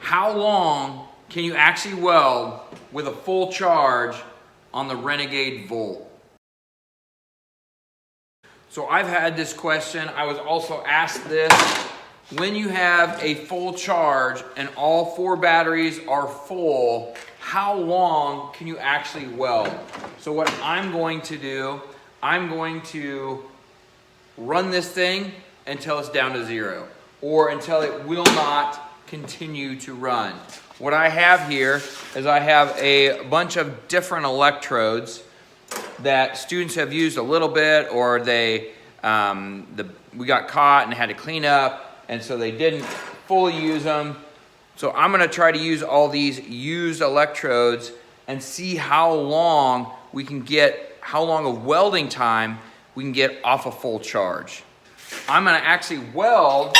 how long can you actually weld with a full charge on the Renagade Volt? So I've had this question. I was also asked this. When you have a full charge and all 4 batteries are full, how long can you actually weld? So what I'm going to do, I'm going to run this thing until it's down to 0, or until it will not continue to run. What I have here is I have a bunch of different electrodes that students have used a little bit, or they we got caught and had to clean up, and so they didn't fully use them. So I'm gonna try to use all these used electrodes and see how long we can get, how long of welding time we can get off a full charge. I'm gonna actually weld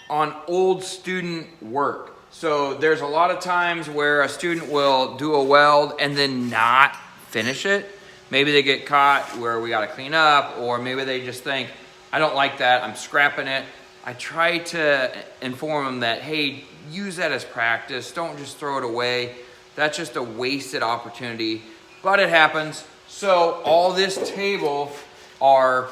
on old student work. So there's a lot of times where a student will do a weld and then not finish it. Maybe they get caught where we gotta clean up, or maybe they just think, I don't like that, I'm scrapping it. I try to inform them that, hey, use that as practice. Don't just throw it away. That's just a wasted opportunity, but it happens. So all this table are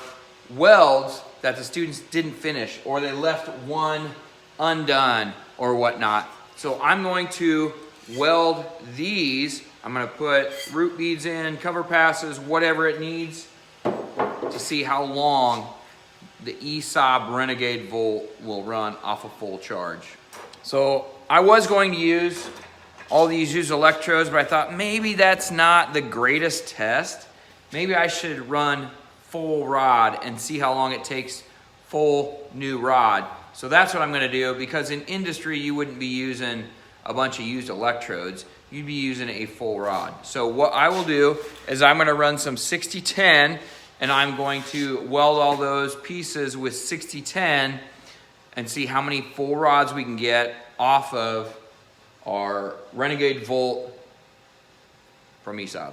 welds that the students didn't finish, or they left one undone or whatnot. So I'm going to weld these. I'm gonna put root beads in, cover passes, whatever it needs, to see how long the ESAB Renagade Volt will run off a full charge. So I was going to use all these used electrodes, but I thought maybe that's not the greatest test. Maybe I should run full rod and see how long it takes full new rod. So that's what I'm gonna do, because in industry you wouldn't be using a bunch of used electrodes, you'd be using a full rod. So what I will do is I'm gonna run some 60-10, and I'm going to weld all those pieces with 60-10 and see how many full rods we can get off of our Renagade Volt from ESAB.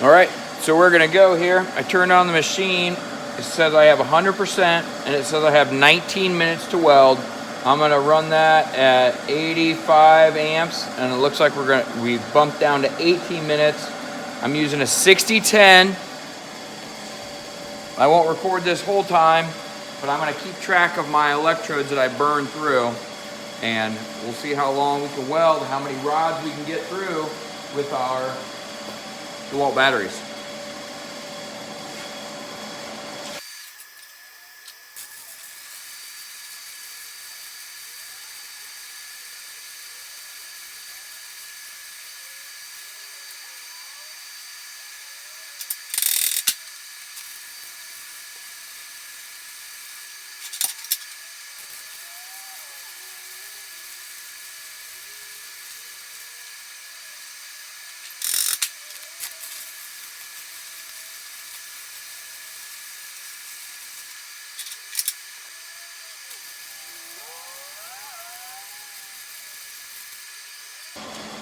All right, so we're gonna go here. I turned on the machine. It says I have 100%, and it says I have 19 minutes to weld. I'm gonna run that at 85 amps, and it looks like we bumped down to 18 minutes. I'm using a 60-10. I won't record this whole time, but I'm gonna keep track of my electrodes that I burned through, and we'll see how long we can weld, how many rods we can get through with our DeWalt batteries.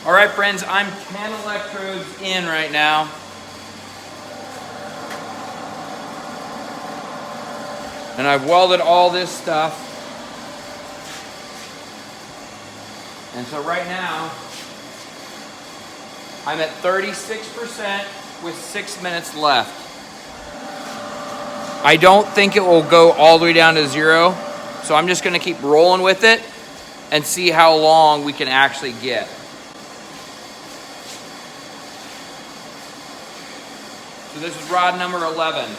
All right, friends, I'm 10 electrodes in right now. And I've welded all this stuff. And so right now, I'm at 36% with 6 minutes left. I don't think it will go all the way down to 0, so I'm just gonna keep rolling with it and see how long we can actually get. So this is rod number 11.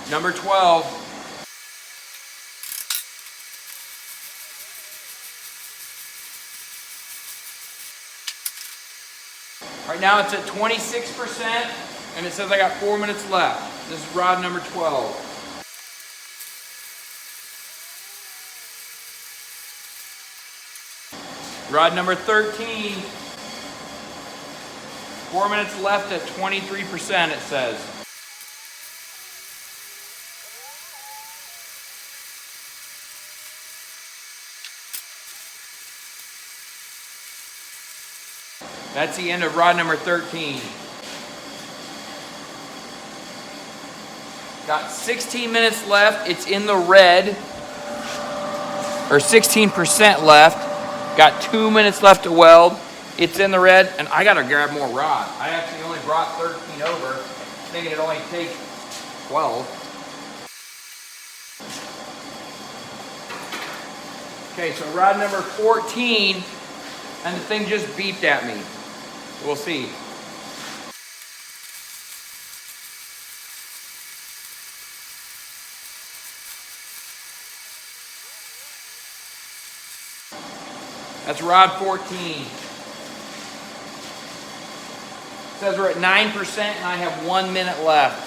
Number 12. Right now it's at 26%, and it says I got 4 minutes left. This is rod number 12. Rod number 13, 4 minutes left at 23%, it says. That's the end of rod number 13. Got 16 minutes left. It's in the red, or 16% left. Got 2 minutes left to weld. It's in the red, and I gotta grab more rod. I actually only brought 13 over, thinking it'd only take 12. Okay, so rod number 14, and the thing just beeped at me. We'll see. That's rod 14. It says we're at 9% and I have 1 minute left.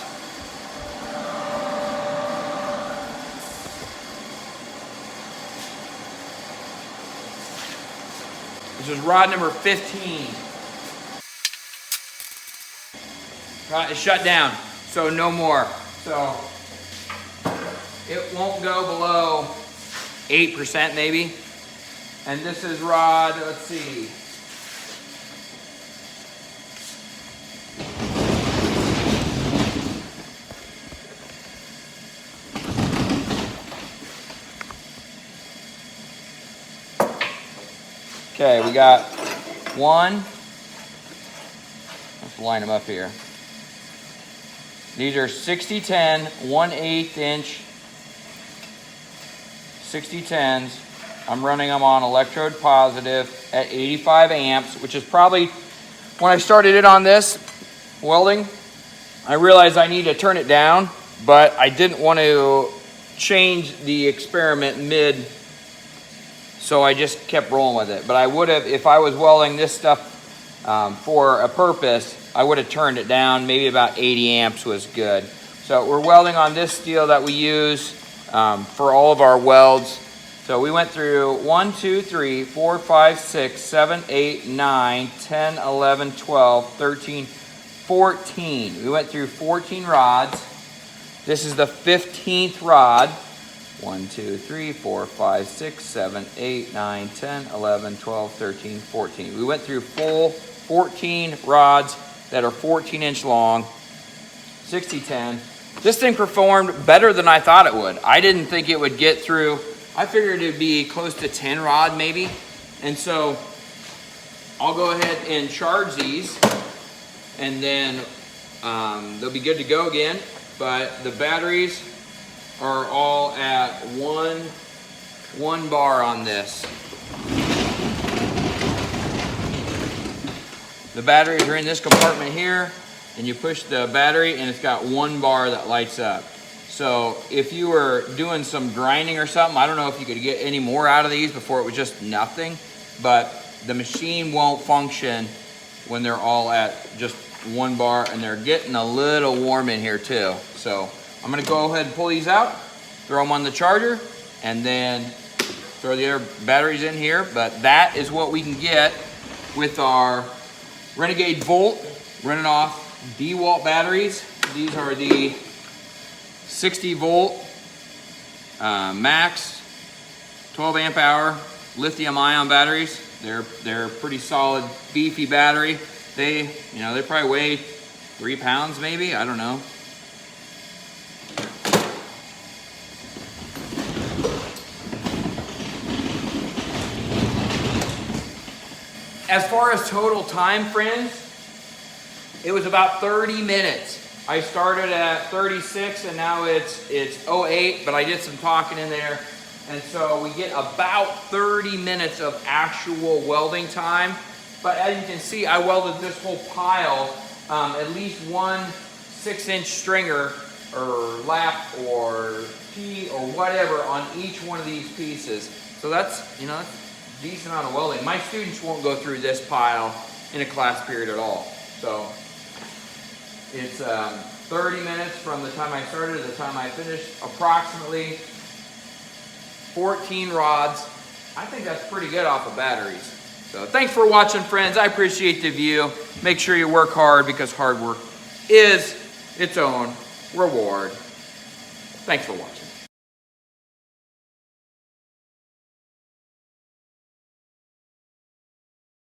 This is rod number 15. It's shut down, so no more. So it won't go below 8% maybe. And this is rod, let's see. Okay, we got one. Let's line them up here. These are 60-10, 1/8 inch 60-10s. I'm running them on electrode positive at 85 amps, which is probably, when I started it on this welding, I realized I need to turn it down, but I didn't want to change the experiment mid, so I just kept rolling with it. But I would have, if I was welding this stuff for a purpose, I would have turned it down. Maybe about 80 amps was good. So we're welding on this steel that we use for all of our welds. So we went through 1, 2, 3, 4, 5, 6, 7, 8, 9, 10, 11, 12, 13, 14. We went through 14 rods. This is the 15th rod. 1, 2, 3, 4, 5, 6, 7, 8, 9, 10, 11, 12, 13, 14. We went through full 14 rods that are 14-inch long, 60-10. This thing performed better than I thought it would. I didn't think it would get through. I figured it'd be close to 10 rod maybe. And so I'll go ahead and charge these, and then they'll be good to go again. But the batteries are all at one bar on this. The batteries are in this compartment here, and you push the battery and it's got 1 bar that lights up. So if you were doing some grinding or something, I don't know if you could get any more out of these before it was just nothing, but the machine won't function when they're all at just 1 bar, and they're getting a little warm in here too. So I'm gonna go ahead and pull these out, throw them on the charger, and then throw the other batteries in here. But that is what we can get with our Renagade Volt running off DeWalt batteries. These are the 60 volt max 12 amp hour lithium ion batteries. They're pretty solid, beefy battery. They probably weigh 3 pounds maybe, I don't know. As far as total time, friends, it was about 30 minutes. I started at 36 and now it's 08, but I did some talking in there. And so we get about 30 minutes of actual welding time. But as you can see, I welded this whole pile, at least one 6-inch stringer or lap or T or whatever on each one of these pieces. So that's, that's a decent amount of welding. My students won't go through this pile in a class period at all. So it's 30 minutes from the time I started to the time I finished, approximately 14 rods. I think that's pretty good off of batteries. So thanks for watching, friends. I appreciate the view. Make sure you work hard, because hard work is its own reward. Thanks for watching.